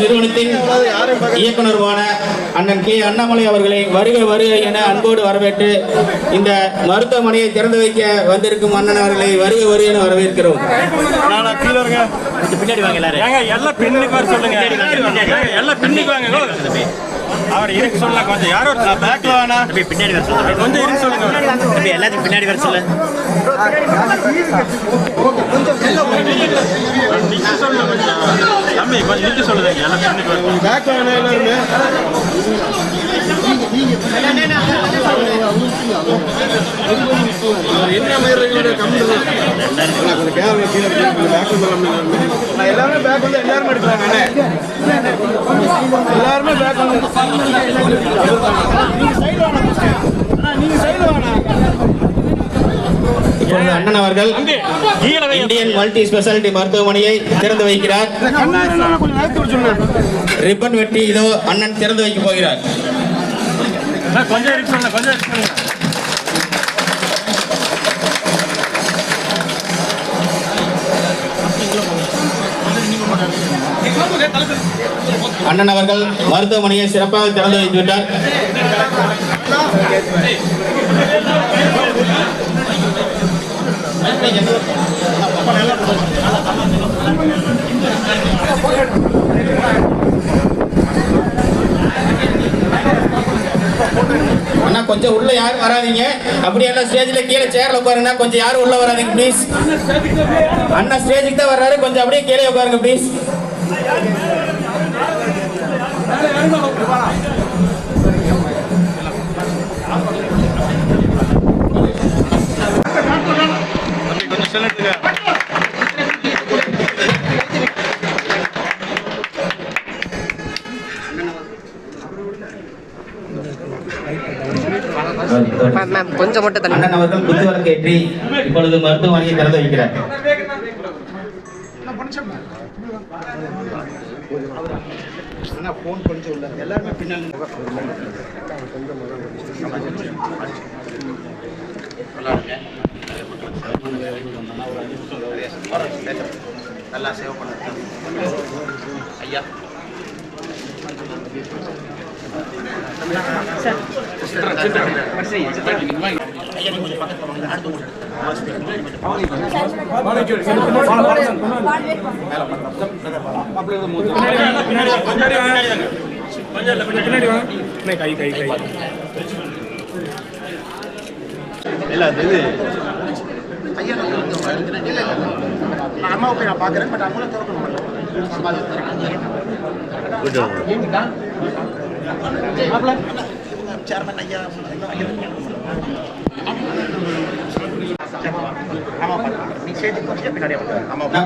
நிறுவனத்தின் இயக்குநருமான அண்ணன் கே அண்ணாமலை அவர்களை வருக வருக என அன்போடு வரவேற்று இந்த மருத்துவமனையை திறந்து வைக்க வந்திருக்கும் அண்ணன் அவர்களை வருக வருக என வரவேற்கிறோம். பின்னாடி வாங்க எல்லாம் பின்னுக்கு வர சொல்லுங்க. எல்லாம் பின்னுக்கு வாங்க. அவர் இருக்கு சொல்ல கொஞ்சம் யாரோ பேக்ல வேணா பின்னாடி வர சொல்லுங்க. கொஞ்சம் இருக்கு சொல்லுங்க. எல்லாத்தையும் பின்னாடி வர சொல்லுங்க. நிக்க சொல்லுங்க கொஞ்சம். தம்பி கொஞ்சம் நிக்க சொல்லுங்க. எல்லாம் பின்னுக்கு வர பேக் வேணா எல்லாரும். என்ன மாதிரி கம்மி கொஞ்சம் கேமரா கீழே பேக் எல்லாருமே பேக் வந்து எல்லாரும் எடுக்கிறாங்க. எல்லாருமே பேக் வந்து அண்ணன் அவர்கள் இந்தியன் மல்டி ஸ்பெஷாலிட்டி மருத்துவமனையை திறந்து வைக்கிறார். ரிப்பன் வெட்டி இதோ அண்ணன் திறந்து வைக்க போகிறார். அண்ணன் அவர்கள் மருத்துவமனையை சிறப்பாக திறந்து வைத்துவிட்டார். அண்ணா கொஞ்சம் உள்ள யாரும் வராதீங்க. அப்படியே ஸ்டேஜ்ல கீழே சேர்ல உட்காருங்க. கொஞ்சம் யாரும் உள்ள வராதீங்க ப்ளீஸ். அண்ணா ஸ்டேஜுக்கு தான் வர்றாரு. கொஞ்சம் அப்படியே கீழே உட்காருங்க ப்ளீஸ். கொஞ்சம் மட்டும் தண்ணி. அண்ணன் அவர்கள் குத்து விளக்கு ஏற்றி இப்பொழுது மருத்துவமனையை திறந்து வைக்கிறார். எல்லாருமே பின்னால் நல்லா சேவ் பண்ணுங்க ஐயா. அம்மாவுக்கு நான் பாக்குறேன். பட் அவங்கள திறக்கணும்.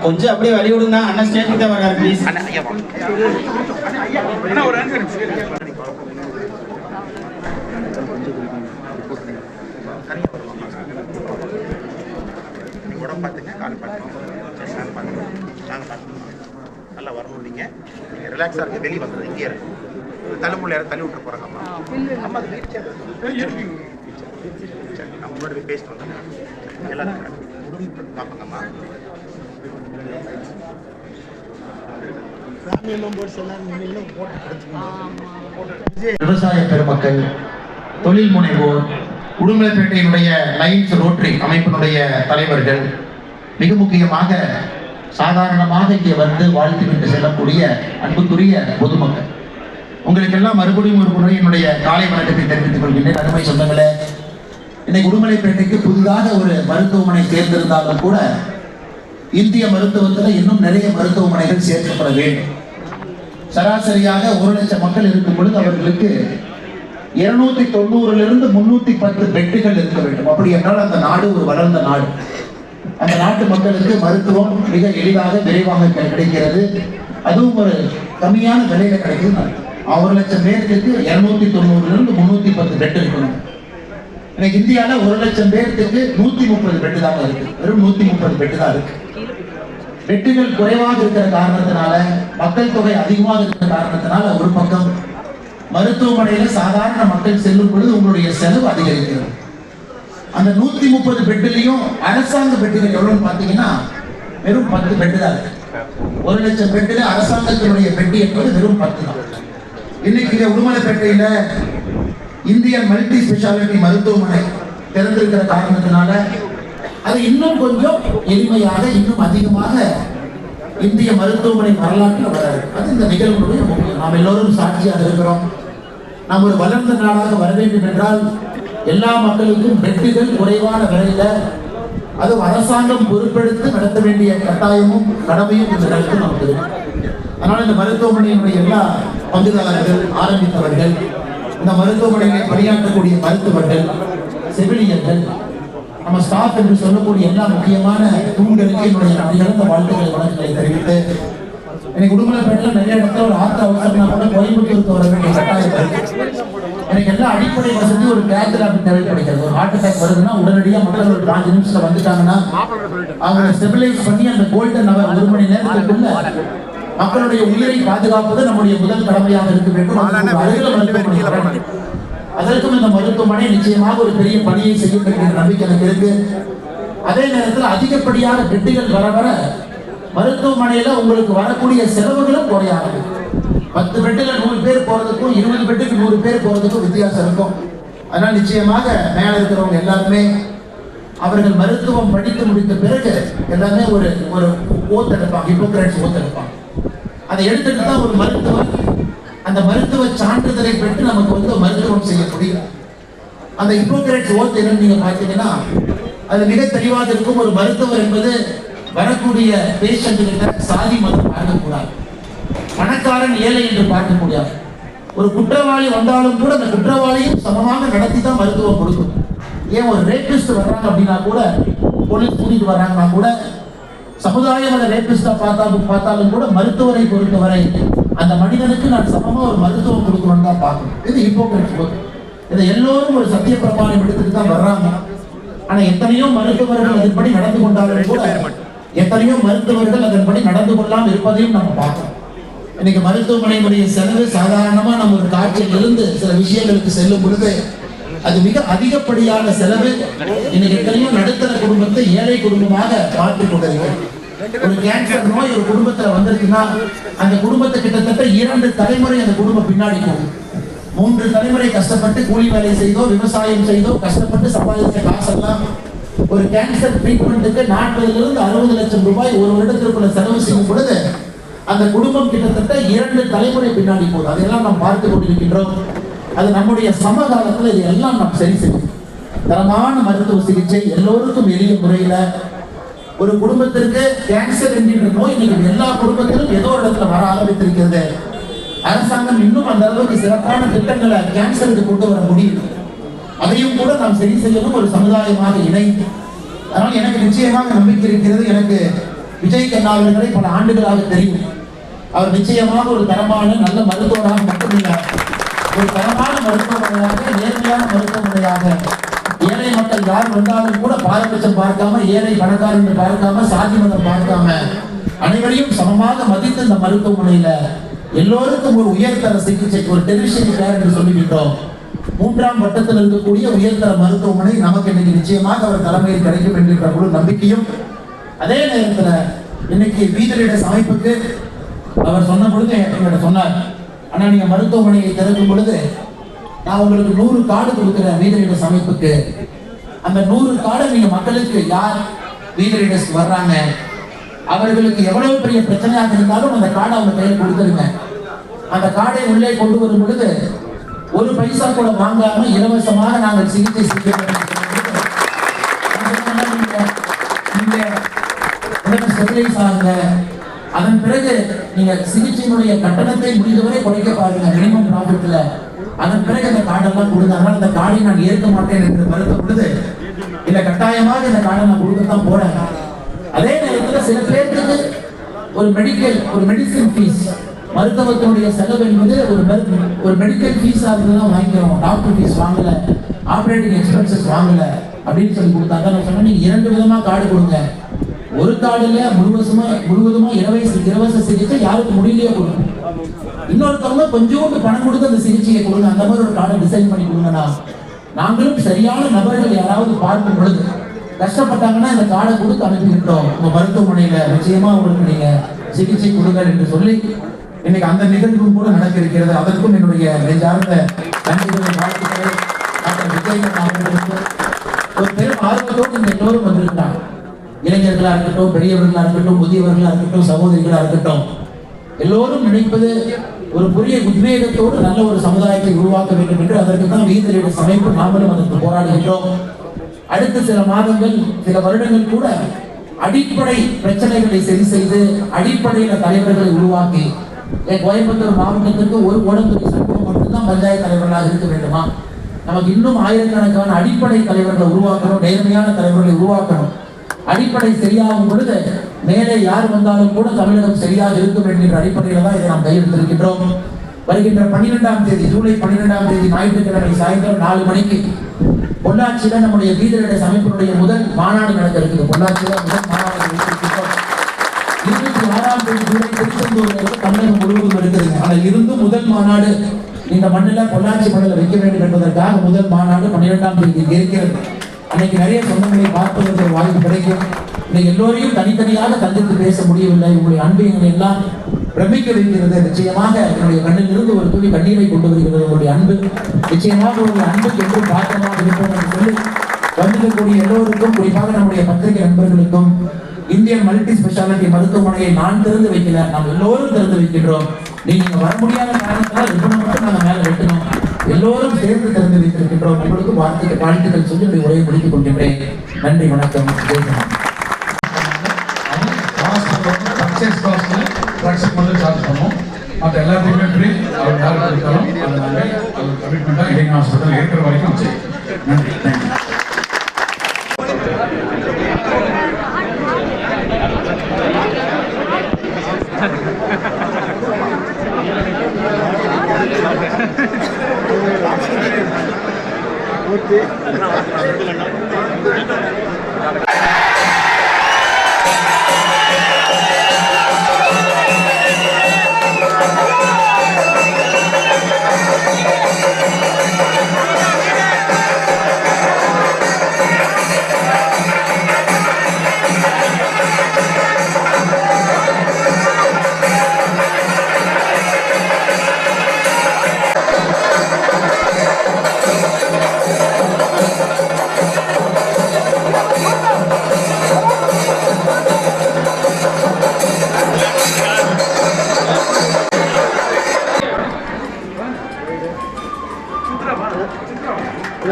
கொஞ்சம் அப்படியே வழி விடுங்க. அண்ணா ஸ்டேஜுக்கு தான் வர்றாரு ப்ளீஸ். உடம்பு பார்த்துங்க, கால் பார்த்துங்க, நாங்கள் பார்த்துக்கோங்க. நல்லா வரணும். நீங்கள் ரிலாக்ஸாக இருக்க. வெளியே வந்தது இங்கே இருக்கு. தலைமுறை யாரும் தள்ளி விட்டு போகிறாங்க. அம்மா அது சரி, நான் முன்னாடி போய் பேசிட்டு வந்தேன். எல்லாரும் பார்ப்பாங்கம்மா. விவசாய பெருமக்கள், தொழில் முனைவோர், உடுமலைப்பேட்டையினுடைய லைன்ஸ் ரோட்டரி அமைப்பினுடைய தலைவர்கள், மிக முக்கியமாக சாதாரணமாக இங்கே வந்து வாழ்த்து விட்டு செல்லக்கூடிய அன்புக்குரிய பொதுமக்கள், உங்களுக்கெல்லாம் மறுபடியும் ஒரு முறை என்னுடைய காலை வணக்கத்தை தெரிவித்துக் கொள்கின்றேன். அருமை சொந்தங்களே, இன்னைக்கு உடுமலைப்பேட்டைக்கு புதிதாக ஒரு மருத்துவமனை சேர்ந்திருந்தாலும் கூட இந்திய மருத்துவத்தில் இன்னும் நிறைய மருத்துவமனைகள் சேர்க்கப்பட வேண்டும். சராசரியாக 1,00,000 மக்கள் இருக்கும் பொழுது அவர்களுக்கு 290 310 பெட்டுகள் இருக்க வேண்டும். அப்படி என்றால் அந்த நாடு ஒரு வளர்ந்த நாடு. அந்த நாட்டு மக்களுக்கு மருத்துவம் மிக எளிதாக விரைவாக கிடைக்கிறது. அதுவும் ஒரு கம்மியான விலையில கிடைக்குது. 1,00,000 பேருக்கு 290 310 பெட் இருக்கணும். இன்னைக்கு இந்தியாவில் 1,00,000 பேருக்கு 130 பெட்டு தான் இருக்கு. வெறும் 130 பெட்டு தான் இருக்கு. பெட்டுகள் குறைவாக இருக்கிற காரணத்தினால, மக்கள் தொகை அதிகமாக இருக்கிற காரணத்தினால ஒரு பக்கம் மருத்துவமனையில சாதாரண மக்கள் செல்லும் பொழுது உங்களுடைய செலவு அதிகரிக்கிறது. அந்த 130 பெட்டுலையும் அரசாங்க பெட்டுகள் எவ்வளவுன்னு பாத்தீங்கன்னா வெறும் 10 பெட்டு தான் இருக்கு. 1,00,000 பெட்டுல அரசாங்கத்தினுடைய பெட்டி என்பது வெறும் 10 தான். இன்னைக்கு உடுமலைப்பேட்டையில இந்தியன் மல்டி ஸ்பெஷாலிட்டி மருத்துவமனை திறந்திருக்கிற காரணத்தினால அது இன்னும் கொஞ்சம் எளிமையாக இன்னும் அதிகமாக இந்திய மருத்துவமனை வரலாற்றில் வராது. அது இந்த நிகழ்வுடைய முக்கியம். நாம் எல்லோரும் சாட்சியாக இருக்கிறோம். நாம் ஒரு வளர்ந்த நாடாக வர வேண்டும் என்றால் எல்லா மக்களுக்கும் பெட்டுகள் குறைவான விலையில அது அரசாங்கம் பொறுப்பெடுத்து நடத்த வேண்டிய கட்டாயமும் கடமையும் இந்த இடத்தில் நமக்கு இருக்கு. அதனால இந்த மருத்துவமனையினுடைய எல்லா பங்குதாரர்கள், ஆரம்பித்தவர்கள், இந்த மருத்துவமனையில் பணியாற்றக்கூடிய மருத்துவர்கள், செவிலியர்கள், நம்ம ஸ்டாஃப் என்று சொல்லக்கூடிய எல்லா முக்கியமான தூண்களுக்கு என்னுடைய நிகழ்ந்த வாழ்த்துக்களை வணக்கங்களை தெரிவித்து, எனக்கு உடுமலைப்பேட்டையில் நிறைய இடத்துல ஒரு ஆத்திர அவசரம்னா கூட கோயம்புத்தூருக்கு வர வேண்டிய கட்டாயம் இருக்கு. எனக்கு எல்லா அடிப்படை வசதி ஒரு கேத்லாப் தேவைப்படுகிறது. ஒரு ஹார்ட் அட்டாக் வருதுன்னா உடனடியாக மக்கள் ஒரு 5 நிமிஷத்துல வந்துட்டாங்கன்னா அவங்களை ஸ்டெபிலைஸ் பண்ணி அந்த கோல்டன் அவர் 1 மணி நேரத்துக்குள்ள மக்களுடைய உயிரை பாதுகாப்பது நம்முடைய முதல் கடமையாக இருக்க வேண்டும். அதற்கும் இந்த மருத்துவமனை நிச்சயமாக ஒரு பெரிய பணியை செய்யும் என்ற நம்பிக்கை எனக்கு இருக்கு. அதே நேரத்தில் அதிகப்படியான பெட்டுகள் வர வர மருத்துவமனையில உங்களுக்கு வரக்கூடிய செலவுகளும் குறையாது. 10 பெட்டுல 100 பேர் போறதுக்கும் 20 பெட்டுக்கு 100 பேர் போறதுக்கும் வித்தியாசம் இருக்கும். அதனால நிச்சயமாக மேல இருக்கிறவங்க எல்லாருமே அவர்கள் மருத்துவம் படித்து முடித்த பிறகு எல்லாமே ஒரு ஓத் எடுப்பாங்க, ஹிப்போக்ரேட்ஸ் ஓத் எடுப்பாங்க. அதை எடுத்துட்டு தான் ஒரு மருத்துவர் அந்த மருத்துவ சான்றிதழை பெற்று நமக்கு மருத்துவம் செய்ய முடியும். அந்த ஹிப்போக்ரேட்ஸ் ஓத் என்னன்னு நீங்க பார்த்தீங்கன்னா அது மிக தெளிவாக இருக்கும். ஒரு மருத்துவர் என்பது வரக்கூடிய பேஷண்ட்கிட்ட சாதி மதம் பார்க்கக்கூடாது, பணக்காரன் ஏழை என்று பார்க்க முடியாது. ஒரு குற்றவாளி வந்தாலும் கூட அந்த குற்றவாளியும் சமமாக நடத்தி தான் மருத்துவம் கொடுக்கும். ஏன் ஒரு ரேபிஸ்ட் வர்றாங்க அப்படின்னா கூட, போலீஸ் கூட்டிட்டு வர்றாங்கன்னா கூட, சமுதாயம் அந்த ரேபிஸ்டா பார்த்தாலும் கூட மருத்துவரை பொறுத்தவரை அந்த மனிதனுக்கு நான் சமமா ஒரு மருத்துவம் கொடுக்கணும்னு தான் பார்க்கணும். இது ஹிப்போக்ரேட்ஸ். இதை எல்லோரும் ஒரு சத்திய பிரமாணம் எடுத்துட்டு தான் வர்றாங்க. ஆனா எத்தனையோ மருத்துவர்கள் அதன்படி நடந்து கொண்டாலும் கூட எத்தனையோ மருத்துவர்கள் அதன்படி நடந்து கொள்ளாமல் இருப்பதையும் நம்ம பார்க்கணும். இன்னைக்கு மருத்துவமனையினுடைய செலவு சாதாரணமா நம்ம ஒரு காட்சியில் இருந்து சில விஷயங்களுக்கு செல்லும் பொழுது அது மிக அதிகப்படியான செலவு. இன்னைக்கு எத்தனையோ நடுத்தர குடும்பத்தை ஏழை குடும்பமாக மாற்றிக் கொண்டிருக்கிறது. ஒரு கேன்சர் நோய் ஒரு குடும்பத்துல வந்திருக்குன்னா அந்த குடும்பத்தை கிட்டத்தட்ட 2 தலைமுறை அந்த குடும்பம் பின்னாடி போகும். 3 தலைமுறை கஷ்டப்பட்டு கூலி வேலை செய்தோ விவசாயம் செய்தோ கஷ்டப்பட்டு சம்பாதித்த காசெல்லாம் ஒரு கேன்சர் ட்ரீட்மெண்ட்டுக்கு 40 to 60 லட்சம் ரூபாய் ஒரு வருடத்திற்குள்ள செலவு செய்யும் பொழுது அந்த குடும்பம் கிட்டத்தட்ட 2 தலைமுறை பின்னாடி போகுது. அதையெல்லாம் நாம் பார்த்து கொண்டிருக்கின்றோம். அது நம்முடைய சமகாலத்தில் இது எல்லாம் நாம் சரி செய்யும். தரமான மருத்துவ சிகிச்சை எல்லோருக்கும் எளிய முறையில ஒரு குடும்பத்திற்கு கேன்சர் என்கின்ற நோய் இன்னைக்கு எல்லா குடும்பத்திலும் ஏதோ இடத்துல வர ஆரம்பித்திருக்கிறது. அரசாங்கம் இன்னும் அந்த அளவுக்கு சிறப்பான திட்டங்களை கேன்சருக்கு கொண்டு வர முடியும். அதையும் கூட நாம் சரி செய்யணும் ஒரு சமுதாயமாக இணைந்து. அதனால் எனக்கு நிச்சயமாக நம்பிக்கை இருக்கிறது. எனக்கு விஜய் கண்ணா அவர்களை பல ஆண்டுகளாக தெரியும். அவர் நிச்சயமாக ஒரு தரமான நல்ல மருத்துவராக மட்டுமில்லை, ஒரு தரமான மருத்துவமனையாக, நேர்மையான மருத்துவமனையாக, ஏழை மக்கள் யார் வந்தாலும் கூட பாரபட்சம் பார்க்காம, ஏழை பணக்காரன் பார்க்காம, சாதி மதம் பார்க்காம அனைவரையும் சமமாக மதித்து இந்த மருத்துவமனையில எல்லோருக்கும் ஒரு உயர்தர சிகிச்சைக்கு ஒரு டெரிஷரி கேர் என்று சொல்லிவிட்டோம். 3ஆம் வட்டத்தில் இருக்கக்கூடிய உயர்தர மருத்துவமனை நமக்கு இன்னைக்கு நிச்சயமாக அவர் தலைமையில் கிடைக்கும் என்கின்ற ஒரு நம்பிக்கையும், அதே நேரத்தில் இன்னைக்கு வீதரிடஸ் அமைப்புக்கு அவர் சொன்ன பொழுது என்கிட்ட சொன்னார், ஆனால் நீங்க மருத்துவமனையை திறக்கும் பொழுது நான் உங்களுக்கு 100 கார்டு கொடுக்குறேன் வீதரிடஸ் அமைப்புக்கு. அந்த 100 கார்டை நீங்க மக்களுக்கு யார் வீதரிடஸ் வர்றாங்க அவர்களுக்கு எவ்வளவு பெரிய பிரச்சனையாக இருந்தாலும் அந்த கார்டை அவங்க கையில் கொடுத்துருங்க. அந்த கார்டை உள்ளே கொண்டு வரும் பொழுது 1 பைசா கூட வாங்காம இலவசமாக நாங்கள் சிகிச்சை செய்ய உடனே ஸ்டெபிலைஸ் ஆகுங்க. அதன் பிறகு நீங்க சிகிச்சையினுடைய கட்டணத்தை முடிந்தவரை குறைக்க பாருங்க மினிமம் ப்ராஃபிட்ல. அதன் பிறகு அந்த கார்டெல்லாம் கொடுங்க. அதனால இந்த கார்டை நான் ஏற்க மாட்டேன் என்று மறுத்த பொழுது இல்ல கட்டாயமாக இந்த கார்டை நான் கொடுக்கத்தான் போறேன். அதே நேரத்தில் சில பேருக்கு ஒரு மெடிசின் ஃபீஸ், மருத்துவத்தினுடைய செலவு என்பது ஒரு மெடிக்கல் ஃபீஸா தான் வாங்கிக்கிறோம். டாக்டர் ஃபீஸ் வாங்கல, ஆப்ரேட்டிங் எக்ஸ்பென்சஸ் வாங்கல அப்படின்னு சொல்லி கொடுத்தாங்க. நான் சொன்னேன் நீங்க 2 விதமா கார்டு கொடுங்க. ஒரு கார்டுல முழுவதுமா இலவச சிகிச்சை யாருக்கு முடியலையோ கொடுங்க. இன்னொருத்தவங்க கொஞ்சோண்டு பணம் கொடுத்து அந்த சிகிச்சையை கொடுங்க. அந்த மாதிரி ஒரு கார்டை டிசைன் பண்ணி கொடுங்கன்னா நாங்களும் சரியான நபர்கள் யாராவது பார்க்கும் பொழுது கஷ்டப்பட்டாங்கன்னா இந்த கார்டை கொடுத்து அனுப்பிவிட்டோம் உங்க மருத்துவமனையில நிச்சயமா உங்களுக்கு நீங்க சிகிச்சை கொடுங்கள் என்று சொல்லி இன்னைக்கு அந்த நிகழ்வும் கூட நடக்க இருக்கிறது. அதற்கும் என்னுடைய நெஞ்சார்ந்த நன்றிகளை வாழ்த்துக்களை டாக்டர் விஜயன் அவர்களுக்கு ஒரு பெரும் ஆர்வத்தோடு இந்த எல்லோரும் வந்திருக்கிறாங்க. இளைஞர்களா இருக்கட்டும், பெரியவர்களா இருக்கட்டும், முதியவர்களா இருக்கட்டும், சகோதரிகளா இருக்கட்டும், எல்லோரும் நினைப்பது ஒரு புதிய உத்வேகத்தோடு நல்ல ஒரு சமுதாயத்தை உருவாக்க வேண்டும் என்று அதற்கு தான் வீதியிட சமைப்பு நாமளும் அதற்கு போராடுகின்றோம். அடுத்த சில மாதங்கள் சில வருடங்கள் கூட அடிப்படை பிரச்சனைகளை சரி செய்து அடிப்படையில தலைவர்களை உருவாக்கி கோயம்புத்தூர் மாவட்டத்திற்கு ஒரு ஓடத்துறை சட்டம் மட்டும்தான் பஞ்சாயத்து தலைவர்களாக இருக்க வேண்டுமா? நமக்கு இன்னும் ஆயிரக்கணக்கான அடிப்படை தலைவர்களை உருவாக்கணும், நேர்மையான தலைவர்களை உருவாக்கணும். அடிப்படை சரியாகும் பொழுது மேலே யார் வந்தாலும் கூட தமிழகம் சரியாக இருக்கும் என்கின்ற அடிப்படையில் தான் இதை நாம் கையெழுத்திருக்கின்றோம். வருகின்ற 12ஆம் தேதி ஜூலை 12ஆம் தேதி ஞாயிற்றுக்கிழமை சாயந்தரம் 4 மணிக்கு பொள்ளாச்சியில நம்முடைய வீதிரடை அமைப்பினுடைய முதல் மாநாடு நடக்க இருக்குது. பொள்ளாச்சியில முதல் மாநாடு வைத்திருக்கிறோம். 26ஆம் தேதி ஜூலை திருச்செந்தூர்ல தமிழகம் முழுவதும் இருக்குதுங்க. அதில் இருந்து முதல் மாநாடு இந்த மண்ணில் பொள்ளாச்சி மண்ணில் வைக்க வேண்டும் என்பதற்காக முதல் மாநாடு 12ஆம் தேதி இருக்கிறது. அன்னைக்கு நிறைய சொந்தங்களை பார்ப்பதற்கு ஒரு வாய்ப்பு கிடைக்கும். இன்னைக்கு எல்லோரையும் தனித்தனியாக சந்தித்து பேச முடியவில்லை. உங்களுடைய அன்பு எங்களை எல்லாம் பிரமிக்க வைக்கிறது. நிச்சயமாக என்னுடைய கண்ணிலிருந்து ஒரு துளி கண்ணீரை கொண்டு வருகிறது. உங்களுடைய அன்பு நிச்சயமாக ஒரு அன்புக்கு என்று பாத்திரமாக இருப்போம் என்று சொல்லி வந்திருக்கக்கூடிய எல்லோருக்கும், குறிப்பாக நம்முடைய பத்திரிகை நண்பர்களுக்கும், இந்தியன் மல்டி ஸ்பெஷாலிட்டி மருத்துவமனையை நான் திறந்து வைக்கல, நாம் எல்லோரும் திறந்து வைக்கின்றோம். நீங்க வர முடியாத காரணத்தால் ரிப்பனை மட்டும் நாங்கள் மேலே வெட்டணும். எல்லோரும் சேர்ந்து திறந்து வைத்திருக்கின்றோம். உங்களுக்கு வாழ்த்துக்கள் சொல்லி உடைய உரையை முடித்துக் கொள்கின்றேன். நன்றி, வணக்கம். மற்ற எல்லாத்தையுமே ஃப்ரீ. அவர் யார் கொடுத்தாலும் அதை நாங்கள் அது கமிட்மெண்ட்டாக இடைங்க ஹாஸ்பிட்டல் இருக்கிற வரைக்கும் சரி. நன்றி, தேங்க்யூ.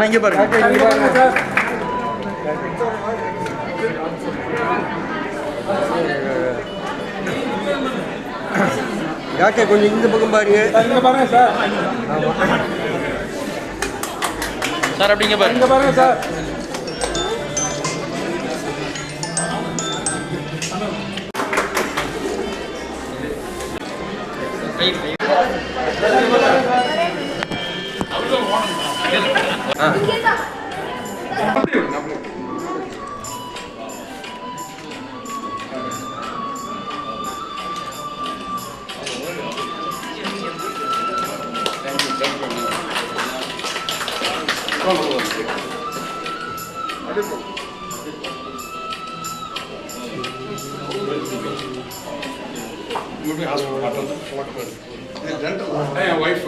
இங்க பாருங்க. டாக்டர் கொஞ்சம் இந்த பக்கம் பாருங்க. இங்க பாருங்க சார். சார் அப்படிங்க பாருங்க. இங்க பாருங்க சார். wife,